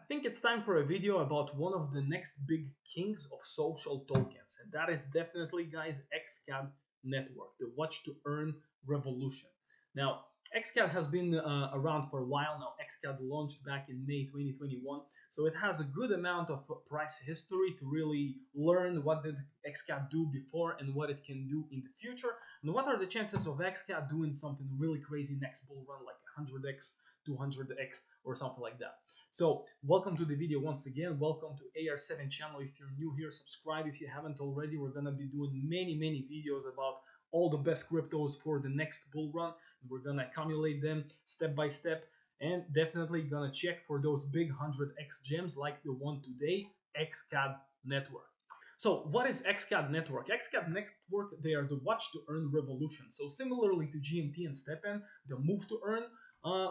think it's time for a video about one of the next big kings of social tokens, and that is definitely, guys, XCAD Network, the watch to earn revolution. Now, XCAD has been around for a while now. XCAD launched back in May 2021, so it has a good amount of price history to really learn what did XCAD do before and what it can do in the future, and what are the chances of XCAD doing something really crazy next bull run, like 100x, 200x, or something like that. So welcome to the video once again. Welcome to AR7 channel. If you're new here, subscribe if you haven't already. We're gonna be doing many videos about all the best cryptos for the next bull run. We're gonna accumulate them step by step, and definitely gonna check for those big 100x gems like the one today, XCAD Network. So what is XCAD Network? XCAD Network, they are the watch to earn revolution. So similarly to GMT and StepN, the move to earn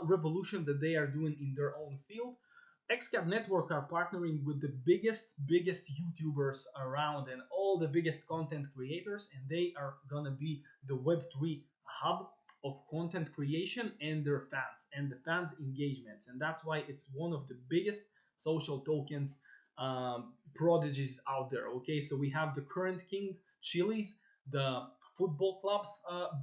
revolution that they are doing in their own field, XCAD Network are partnering with the biggest YouTubers around and all the biggest content creators, and they are gonna be the Web3 hub of content creation and their fans and the fans' engagements, and that's why it's one of the biggest social tokens prodigies out there. Okay, so we have the current king, Chili's, the football club's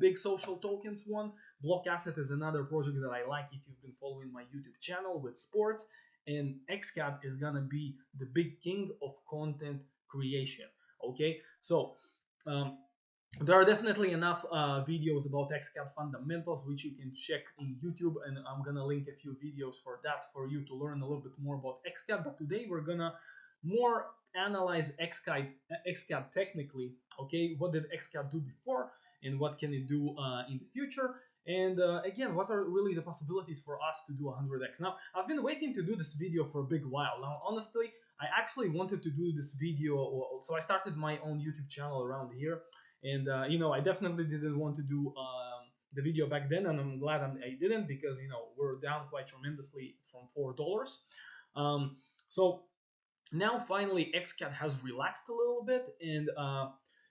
big social tokens one. Block Asset is another project that I like if you've been following my YouTube channel with sports. And XCAD is gonna be the big king of content creation. Okay, so there are definitely enough videos about XCAD fundamentals which you can check in YouTube, and I'm gonna link a few videos for that for you to learn a little bit more about XCAD. But today we're gonna more analyze XCAD technically. Okay, what did XCAD do before and what can it do in the future? And again, what are really the possibilities for us to do 100x? Now, I've been waiting to do this video for a big while. Now, honestly, I actually wanted to do this video, so I started my own YouTube channel around here. And, you know, I definitely didn't want to do the video back then, and I'm glad I didn't, because, you know, we're down quite tremendously from $4. So now, finally, XCAD has relaxed a little bit, and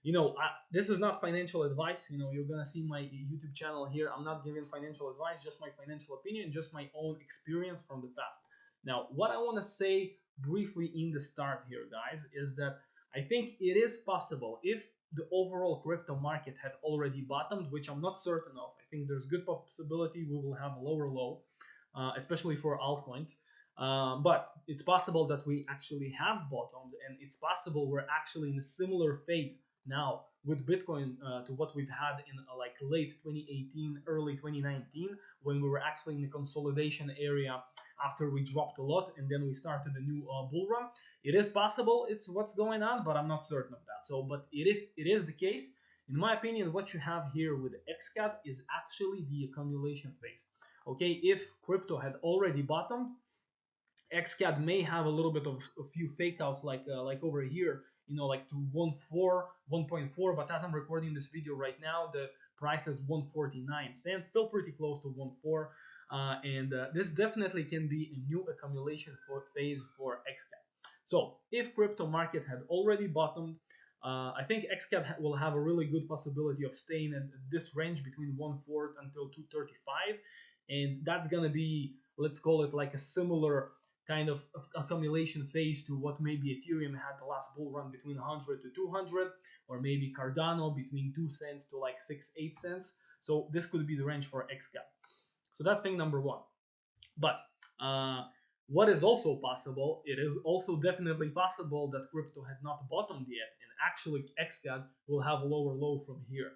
you know, this is not financial advice. You know, you're gonna see my YouTube channel here. I'm not giving financial advice, just my financial opinion, just my own experience from the past. Now, what I want to say briefly in the start here, guys, is that I think it is possible, if the overall crypto market had already bottomed, which I'm not certain of. I think there's good possibility we will have a lower low, especially for altcoins. But it's possible that we actually have bottomed, and it's possible we're actually in a similar phase now with Bitcoin to what we've had in like late 2018, early 2019, when we were actually in the consolidation area after we dropped a lot and then we started a new bull run. It is possible it's what's going on, but I'm not certain of that. So, but it is the case. In my opinion, what you have here with XCAD is actually the accumulation phase. Okay, if crypto had already bottomed, XCAD may have a little bit of a few fake outs like over here, you know, like to 1.4, but as I'm recording this video right now, the price is 149 cents, still pretty close to 1.4, and this definitely can be a new accumulation phase for XCAD. So if crypto market had already bottomed, I think XCAD will have a really good possibility of staying at this range between 1.4 until 235, and that's gonna be, let's call it like a similar kind of accumulation phase to what maybe Ethereum had the last bull run between 100 to 200, or maybe Cardano between 2 cents to like 6-8 cents. So this could be the range for XCAD. So that's thing number one. But what is also possible, it is also definitely possible that crypto had not bottomed yet, and actually XCAD will have a lower low from here.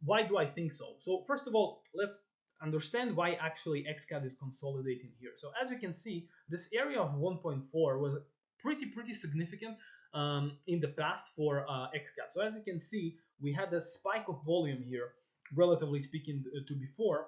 Why do I think so? So first of all, let's understand why actually XCAD is consolidating here. So as you can see, this area of 1.4 was pretty significant in the past for XCAD. So as you can see, we had a spike of volume here, relatively speaking, to before,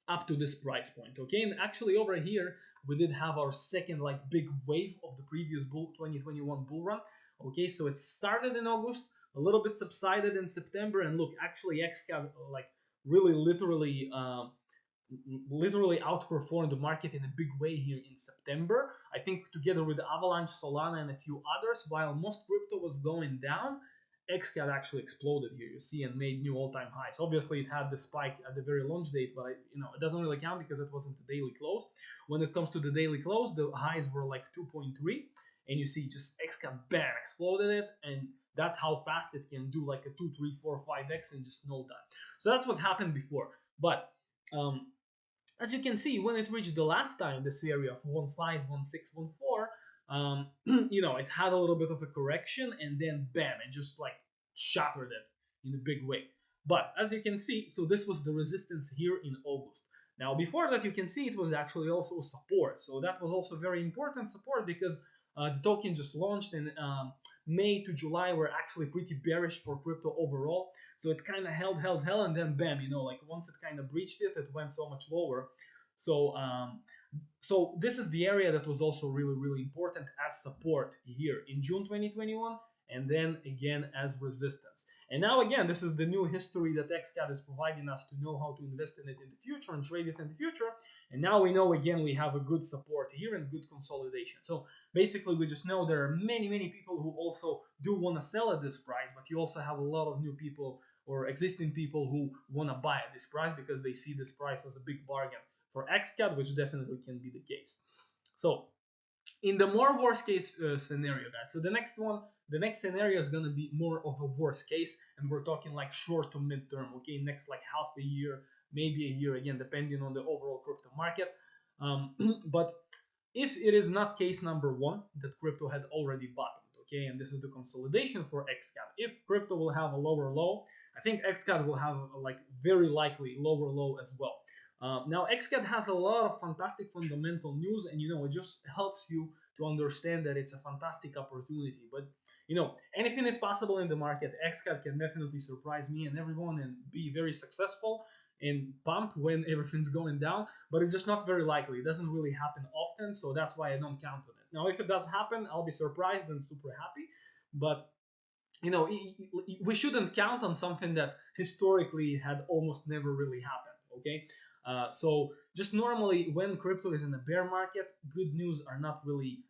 up to this price point. Okay, and actually over here we did have our second like big wave of the previous 2021 bull run. Okay, so it started in August, a little bit subsided in September, and look, actually XCAD like really literally outperformed the market in a big way here in September. I think together with Avalanche, Solana, and a few others, while most crypto was going down, XCAD actually exploded here, you see, and made new all-time highs. Obviously, it had the spike at the very launch date, but it doesn't really count because it wasn't the daily close. When it comes to the daily close, the highs were like 2.3, and you see just XCAD bam exploded it, and that's how fast it can do like a 2, 3, 4, 5x in just no time. So that's what happened before. But as you can see, when it reached the last time this area of 1.5, 1.6, 1.4, it had a little bit of a correction, and then bam, it just like shattered it in a big way. But as you can see, so this was the resistance here in August. Now, before that, you can see it was actually also support. So that was also very important support because the token just launched, and May to July were actually pretty bearish for crypto overall. So it kind of held, and then bam, like once it kind of breached it, it went so much lower. So so this is the area that was also really, really important as support here in June 2021, and then again as resistance. And now again, this is the new history that XCAD is providing us to know how to invest in it in the future and trade it in the future. And now we know again we have a good support here and good consolidation. So basically we just know there are many, many people who also do want to sell at this price, but you also have a lot of new people or existing people who want to buy at this price because they see this price as a big bargain for XCAD, which definitely can be the case. So in the more worst case scenario, guys, so the next scenario is going to be more of a worst case, and we're talking like short to mid-term, okay, next like half a year, maybe a year, again depending on the overall crypto market. But if it is not case number one, that crypto had already bottomed, okay, and this is the consolidation for XCAD. If crypto will have a lower low, I think XCAD will have like very likely lower low as well. Now, XCAD has a lot of fantastic fundamental news, and it just helps you to understand that it's a fantastic opportunity. But anything is possible in the market. XCAD can definitely surprise me and everyone and be very successful and pump when everything's going down, but it's just not very likely. It doesn't really happen often, so that's why I don't count on it. Now, if it does happen, I'll be surprised and super happy, but we shouldn't count on something that historically had almost never really happened, okay? So just normally when crypto is in a bear market, good news are not really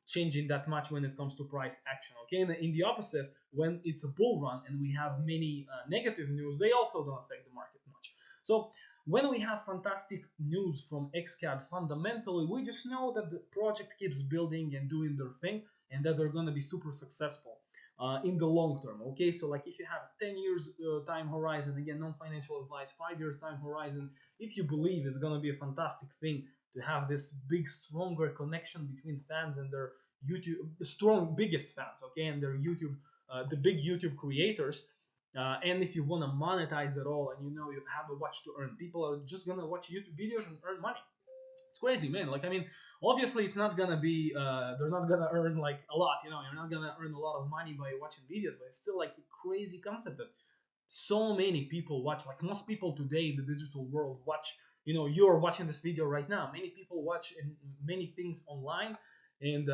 changing that much when it comes to price action, okay? And in the opposite, when it's a bull run and we have many negative news, they also don't affect the market much. So when we have fantastic news from XCAD, fundamentally, we just know that the project keeps building and doing their thing, and that they're going to be super successful in the long term, okay? So like if you have 10 years time horizon, again, non-financial advice, 5 years time horizon, if you believe it's going to be a fantastic thing to have this big, stronger connection between fans and their YouTube, biggest fans, okay, and their YouTube, the big YouTube creators, and if you want to monetize it all, and you have a watch to earn, people are just going to watch YouTube videos and earn money. It's crazy, man. Like, I mean, obviously it's not gonna be they're not gonna earn like a lot, you're not gonna earn a lot of money by watching videos, but it's still like a crazy concept that so many people watch. Like most people today in the digital world watch, you're watching this video right now, many people watch many things online, and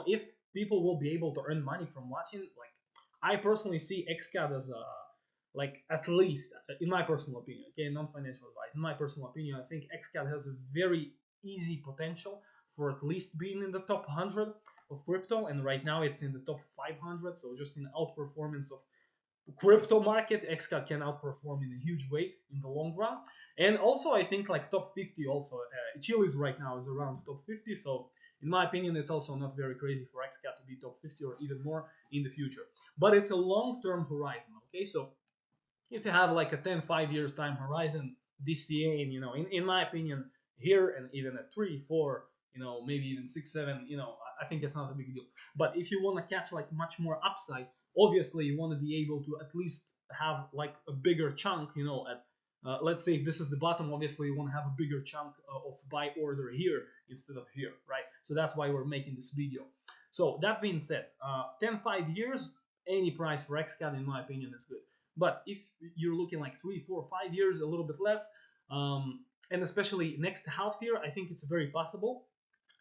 if people will be able to earn money from watching, like I personally see XCAD as a, like, at least in my personal opinion, okay, non-financial advice, in my personal opinion, I think XCAD has a very easy potential for at least being in the top 100 of crypto, and right now it's in the top 500. So just in outperformance of crypto market, XCAD can outperform in a huge way in the long run. And also I think like top 50 also, Chile's right now is around top 50, so in my opinion it's also not very crazy for XCAD to be top 50 or even more in the future, but it's a long-term horizon, okay? So if you have like a 10-5 years time horizon, DCA, and in my opinion, here and even at 3, 4, maybe even 6, 7, I think it's not a big deal. But if you want to catch like much more upside, obviously you want to be able to at least have like a bigger chunk, at let's say if this is the bottom, obviously you want to have a bigger chunk of buy order here instead of here, right? So that's why we're making this video. So that being said, 10-5 years, any price for XCAD in my opinion is good. But if you're looking like 3, 4, 5 years, a little bit less, and especially next half year, I think it's very possible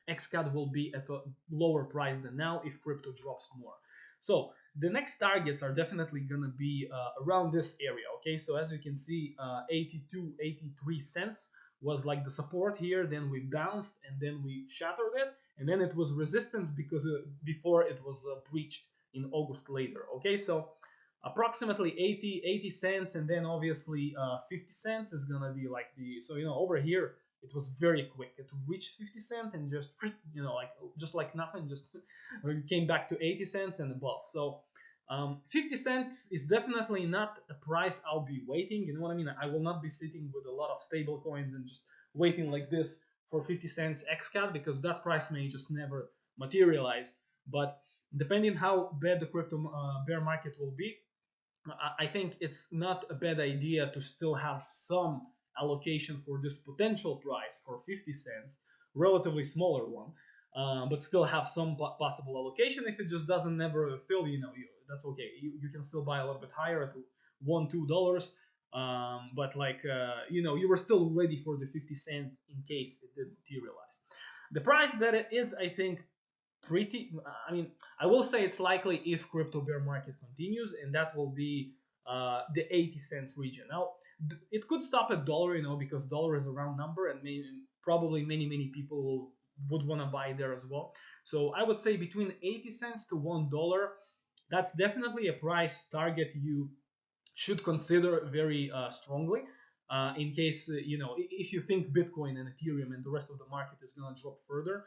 XCAD will be at a lower price than now if crypto drops more. So the next targets are definitely going to be around this area, okay? So as you can see, 82, 83 cents was like the support here, then we bounced, and then we shattered it, and then it was resistance because before it was breached in August later. Okay, so approximately 80 cents, and then obviously 50 cents is gonna be like the, so over here it was very quick. It reached 50 cents and just like just like nothing, just came back to 80 cents and above. So 50 cents is definitely not a price I'll be waiting. You know what I mean? I will not be sitting with a lot of stable coins and just waiting like this for 50 cents XCAD, because that price may just never materialize. But depending how bad the crypto bear market will be, I think it's not a bad idea to still have some allocation for this potential price for 50 cents, relatively smaller one, but still have some possible allocation. If it just doesn't never fill, that's okay. You can still buy a little bit higher at $1-2, but like you were still ready for the 50 cents in case it did materialize. The price that it is, I think, pretty, I mean, I will say it's likely if crypto bear market continues, and that will be the 80 cents region. Now it could stop at dollar, because dollar is a round number, and probably many people would want to buy there as well. So I would say between 80 cents to $1, that's definitely a price target you should consider very strongly, in case if you think Bitcoin and Ethereum and the rest of the market is going to drop further,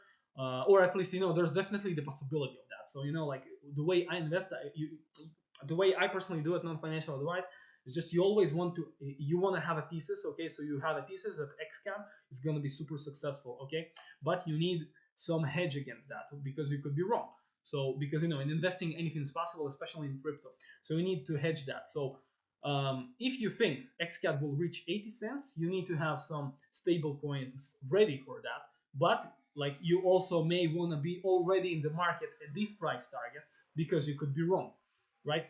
or at least there's definitely the possibility of that. So like the way I invest, the way I personally do it, non-financial advice, is just you always want to have a thesis. Okay, so you have a thesis that XCAD is going to be super successful. Okay, but you need some hedge against that, because you could be wrong. So because in investing anything is possible, especially in crypto, so you need to hedge that. So if you think XCAD will reach 80 cents, you need to have some stable coins ready for that. But like you also may want to be already in the market at this price target, because you could be wrong, right?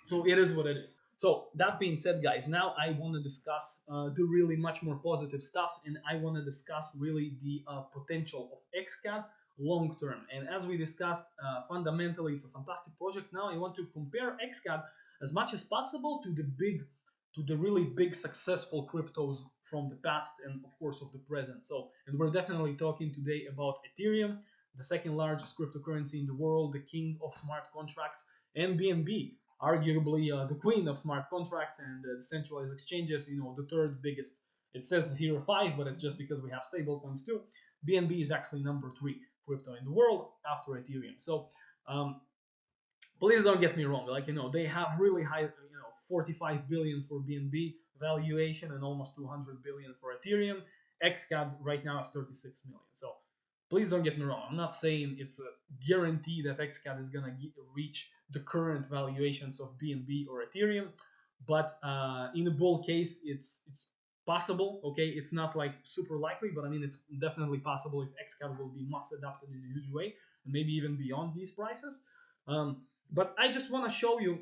So it is what it is. So that being said, guys, now I want to discuss the really much more positive stuff, and I want to discuss really the potential of XCAD long term. And as we discussed, fundamentally it's a fantastic project. Now I want to compare XCAD as much as possible to the really big successful cryptos from the past and of course of the present. So, and we're definitely talking today about Ethereum, the second largest cryptocurrency in the world, the king of smart contracts, and BNB, arguably the queen of smart contracts and decentralized exchanges, the third biggest. It says here 5, but it's just because we have stablecoins too. BNB is actually number 3 crypto in the world after Ethereum. So please don't get me wrong. Like, they have really high, 45 billion for BNB valuation and almost 200 billion for Ethereum. XCAD right now is 36 million. So please don't get me wrong. I'm not saying it's a guarantee that XCAD is gonna reach the current valuations of BNB or Ethereum, but in a bull case, it's possible. Okay, it's not like super likely, but I mean it's definitely possible if XCAD will be mass adopted in a huge way, and maybe even beyond these prices. But I just want to show you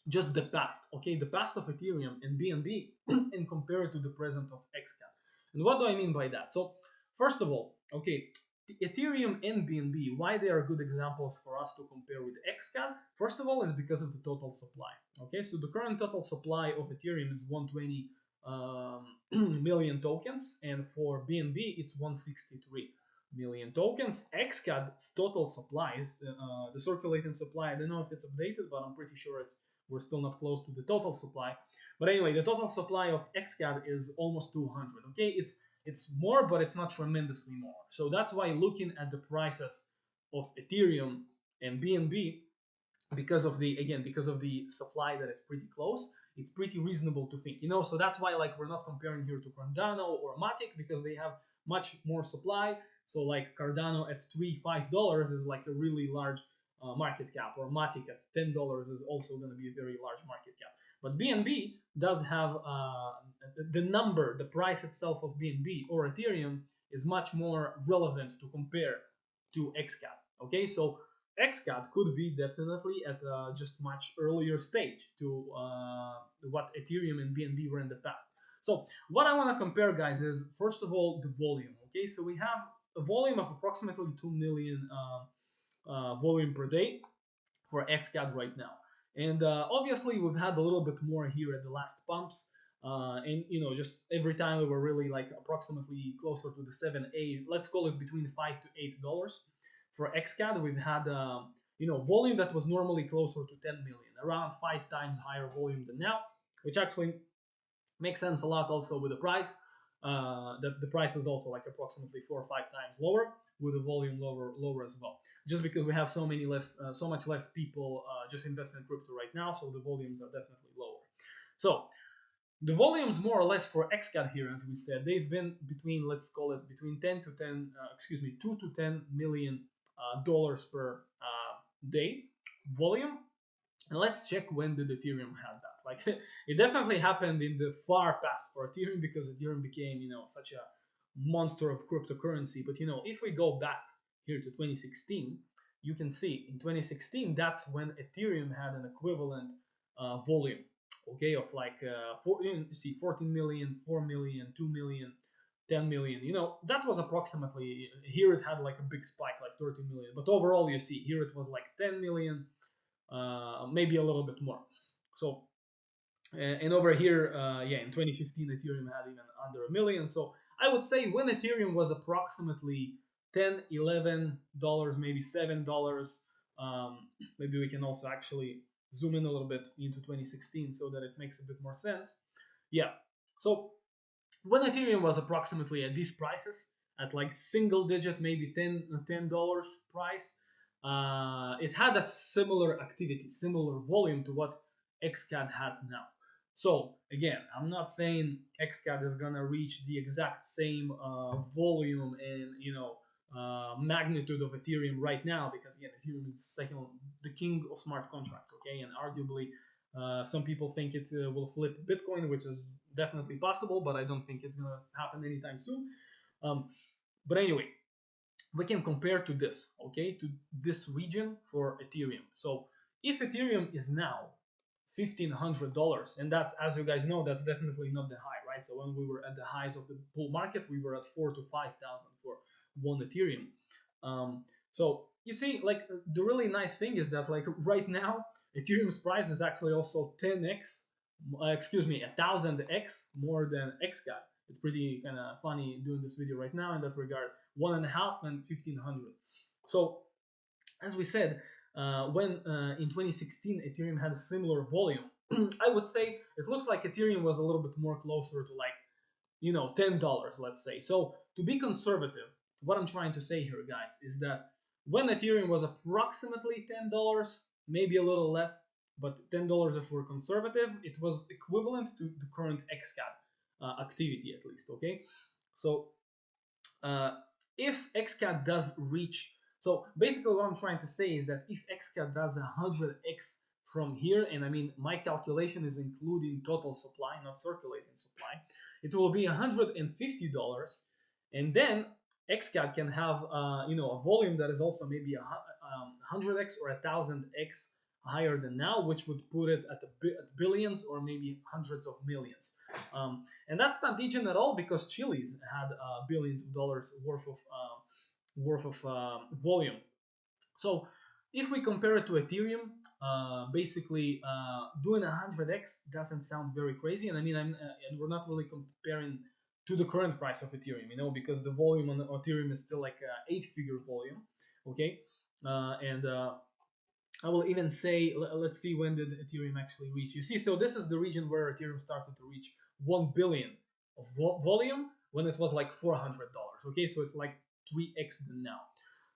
just the past, okay, the past of Ethereum and BNB, and compare it to the present of XCAD. And what do I mean by that? So first of all, okay, the Ethereum and BNB, why they are good examples for us to compare with XCAD? First of all, is because of the total supply. Okay, so the current total supply of Ethereum is 120 million tokens, and for BNB it's 163 million tokens. XCAD's total supply is the circulating supply. I don't know if it's updated, but I'm pretty sure we're still not close to the total supply. But anyway, the total supply of XCAD is almost 200. Okay, it's more, but it's not tremendously more. So that's why looking at the prices of Ethereum and BNB, because of the supply that is pretty close, it's pretty reasonable to think, so that's why like we're not comparing here to Cardano or Matic, because they have much more supply. So like Cardano at $3-5 is like a really large market cap, or Matic at $10 is also going to be a very large market cap. But BNB does have the price itself of BNB or Ethereum is much more relevant to compare to XCAD. Okay, so XCAD could be definitely at a just much earlier stage to what Ethereum and BNB were in the past. So what I want to compare, guys, is first of all the volume. Okay, so we have a volume of approximately 2 million volume per day for XCAD right now. And obviously we've had a little bit more here at the last pumps. And just every time we were really like approximately closer to the 7-8, let's call it between $5 to $8 for XCAD. We've had volume that was normally closer to 10 million, around 5 times higher volume than now, which actually makes sense a lot also with the price. The price is also like approximately 4 or 5 times lower, with the volume lower as well. Just because we have so much less people just invest in crypto right now, so the volumes are definitely lower. So the volumes more or less for XCAD here, as we said, they've been between, let's call it between 2 to 10 million dollars per day volume. And let's check when did Ethereum have that. Like it definitely happened in the far past for Ethereum, because Ethereum became, such a monster of cryptocurrency. But if we go back here to 2016, you can see in 2016 that's when Ethereum had an equivalent volume, okay, of like 14 million, 4 million, 2 million, 10 million. That was approximately, here it had like a big spike, like 30 million. But overall, you see here it was like 10 million, maybe a little bit more. So and over here, in 2015, Ethereum had even under a million. So I would say when Ethereum was approximately $10, $11, maybe $7, maybe we can also actually zoom in a little bit into 2016 so that it makes a bit more sense. Yeah, so when Ethereum was approximately at these prices, at like single digit, maybe $10 price, it had a similar activity, similar volume to what XCAD has now. So again, I'm not saying XCAD is gonna reach the exact same volume and magnitude of Ethereum right now, because again, Ethereum is the king of smart contracts. Okay, and arguably, some people think it will flip Bitcoin, which is definitely possible, but I don't think it's gonna happen anytime soon. But anyway, we can compare to this, okay, to this region for Ethereum. So if Ethereum is now $1,500, and that's, as you guys know, that's definitely not the high, right? So when we were at the highs of the bull market, we were at 4,000 to 5,000 for one Ethereum. So you see, like, the really nice thing is that, like, right now, Ethereum's price is actually also 1,000x more than XCAD. It's pretty kind of funny doing this video right now in that regard. 1.5 and 1,500. So as we said, when in 2016 Ethereum had a similar volume, I would say it looks like Ethereum was a little bit more closer to like, $10, let's say. So to be conservative, what I'm trying to say here, guys, is that when Ethereum was approximately $10, maybe a little less, but $10 if we're conservative, it was equivalent to the current XCAD activity, at least. Okay, so if XCAD does reach, so basically what I'm trying to say is that if XCAD does 100x from here, and I mean my calculation is including total supply, not circulating supply, it will be $150, and then XCAD can have a volume that is also maybe 100x or 1,000x higher than now, which would put it at billions or maybe hundreds of millions. And that's not degen at all, because Chile's had billions of dollars worth of volume. So if we compare it to Ethereum, basically doing 100x doesn't sound very crazy. And I mean, and we're not really comparing to the current price of Ethereum, because the volume on Ethereum is still like an 8-figure volume. Okay, and I will even say, let's see, when did Ethereum actually reach? You see, so this is the region where Ethereum started to reach 1 billion of volume when it was like $400. Okay, so it's like 3x than now.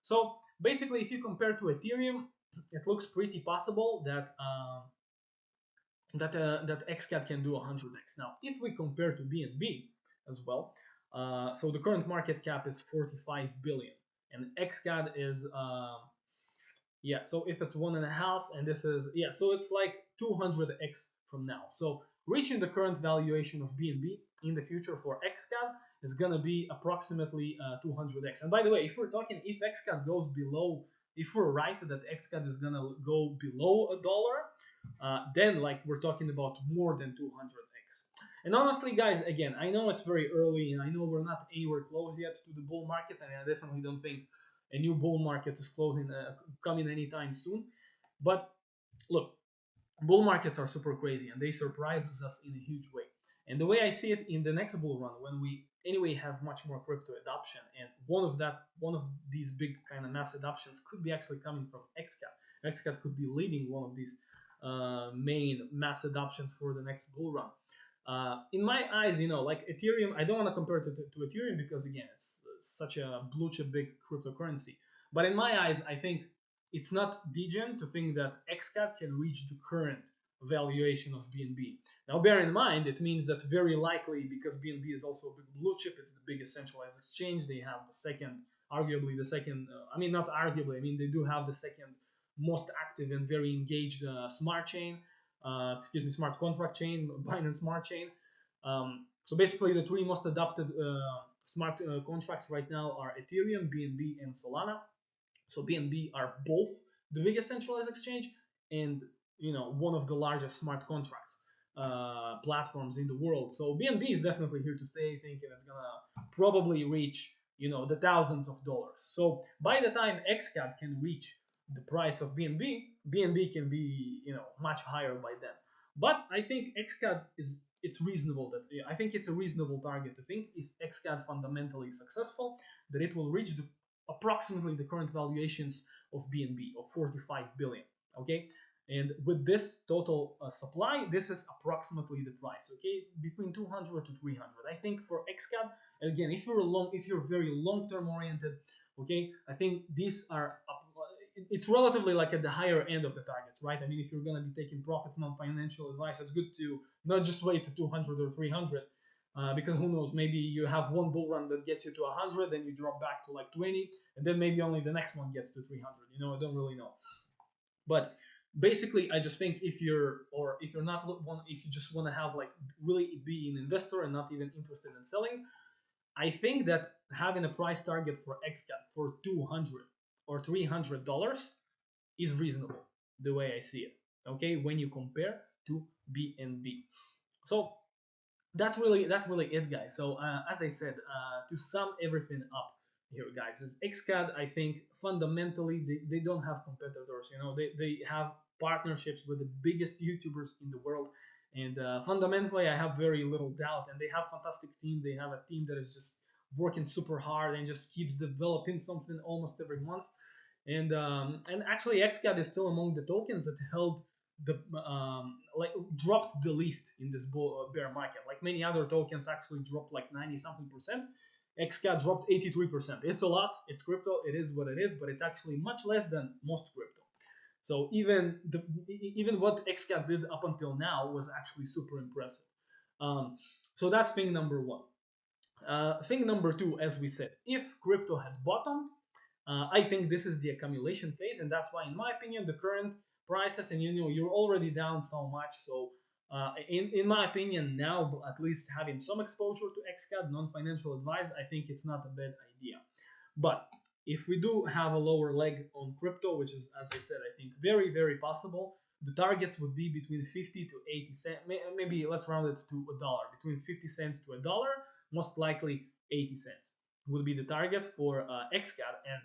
So basically, if you compare to Ethereum, it looks pretty possible that that XCAD can do 100x. Now, if we compare to BNB as well, so the current market cap is 45 billion, and XCAD is so if it's 1.5, and this is, so it's like 200x from now. So reaching the current valuation of BNB in the future for XCAD is gonna be approximately 200x. And by the way, if XCAD goes below, if we're right that XCAD is gonna go below $1, then like we're talking about more than 200x. And honestly, guys, again, I know it's very early, and I know we're not anywhere close yet to the bull market, and I definitely don't think a new bull market is coming anytime soon. But look, bull markets are super crazy, and they surprise us in a huge way. And the way I see it, in the next bull run, when we anyway have much more crypto adoption, and one of these big kind of mass adoptions could be actually coming from XCAD. XCAD could be leading one of these main mass adoptions for the next bull run. In my eyes, like Ethereum, I don't want to compare it to Ethereum because again, it's such a blue chip big cryptocurrency. But in my eyes, I think it's not degen to think that XCAD can reach the current valuation of BNB. Now, bear in mind, it means that very likely, because BNB is also a big blue chip, it's the biggest centralized exchange. They have the second, arguably the second. I mean, not arguably. I mean, they do have the second most active and very engaged smart chain. Smart contract chain, Binance Smart Chain. So basically, the three most adopted smart contracts right now are Ethereum, BNB, and Solana. So BNB are both the biggest centralized exchange and one of the largest smart contracts platforms in the world. So BNB is definitely here to stay. I think, and it's gonna probably reach the thousands of dollars. So by the time XCAD can reach the price of BNB can be much higher by then. But I think XCAD it's reasonable that I think it's a reasonable target to think if XCAD fundamentally is successful that it will reach approximately the current valuations of BNB of 45 billion. Okay, and with this total supply, this is approximately the price. Okay, between 200 to 300. I think for XCAD, again, if you're very long-term oriented, okay, I think these are it's relatively like at the higher end of the targets, right? I mean, if you're going to be taking profits, non-financial advice, it's good to not just wait to 200 or 300, because who knows, maybe you have one bull run that gets you to 100, then you drop back to like 20, and then maybe only the next one gets to 300. I don't really know. But basically, I just think if you're not if you just want to have like really be an investor and not even interested in selling, I think that having a price target for XCAD for 200 or $300 is reasonable, the way I see it. Okay, when you compare to BNB. So that's really it, guys. So as I said, to sum everything up here, guys, is XCAD. I think fundamentally they don't have competitors. They have partnerships with the biggest YouTubers in the world. And fundamentally, I have very little doubt. And they have fantastic team. They have a team that is just working super hard and just keeps developing something almost every month. And actually, XCAD is still among the tokens that held the like dropped the least in this bear market. Like many other tokens, actually dropped like 90 something percent. XCAD dropped 83%. It's a lot. It's crypto. It is what it is, but it's actually much less than most crypto. So even what XCAD did up until now was actually super impressive. So that's thing number one. Thing number two, as we said, if crypto had bottomed, I think this is the accumulation phase, and that's why, in my opinion, the current prices, and you're already down so much. So, in my opinion, now at least having some exposure to XCAD, non-financial advice, I think it's not a bad idea. But if we do have a lower leg on crypto, which is, as I said, I think very, very possible, the targets would be between 50 to 80 cents. Maybe let's round it to a dollar, between 50 cents to a dollar, most likely 80 cents would be the target for XCAD. And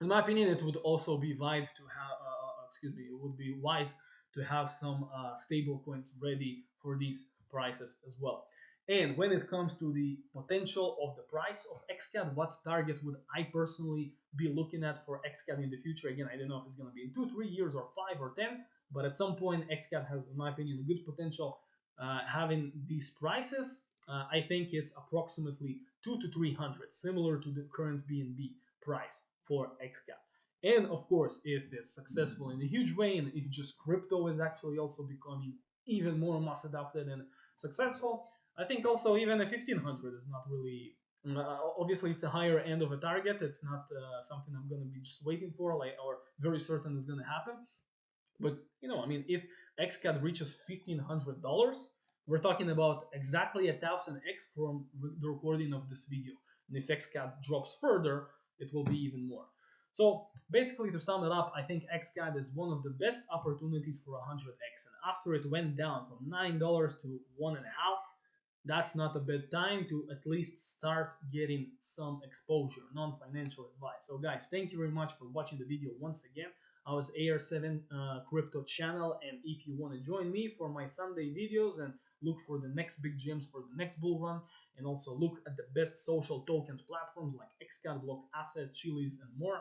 in my opinion, it would also be wise to have, it would be wise to have some stable coins ready for these prices as well. And when it comes to the potential of the price of XCAD, what target would I personally be looking at for XCAD in the future? Again, I don't know if it's going to be in 2, 3 years or 5 or 10, but at some point, XCAD has, in my opinion, a good potential having these prices. I think it's approximately 2 to 300, similar to the current BNB price for XCAD. And of course, if it's successful in a huge way, and if just crypto is actually also becoming even more mass adopted and successful, I think also even a 1500 is not really. Obviously, it's a higher end of a target. It's not something I'm going to be just waiting for, or very certain is going to happen. But I mean, if XCAD reaches $1,500, we're talking about exactly 1000x from the recording of this video. And if XCAD drops further, it will be even more. So basically, to sum it up, I think XCAD is one of the best opportunities for 100x. And after it went down from $9 to $1.5, that's not a bad time to at least start getting some exposure, non-financial advice. So guys, thank you very much for watching the video once again. I was AR7 Crypto channel, and if you want to join me for my Sunday videos and look for the next big gems for the next bull run, and also look at the best social tokens platforms like XCAD, Block Asset, Chiliz, and more,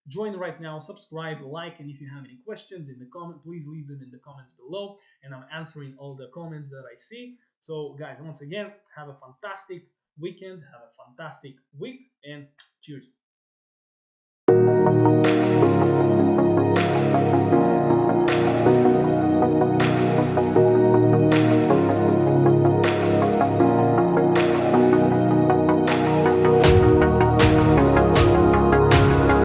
Join right now, subscribe, like, and if you have any questions in the comment, please leave them in the comments below, and I'm answering all the comments that I see. So guys, once again, have a fantastic weekend, have a fantastic week, and cheers.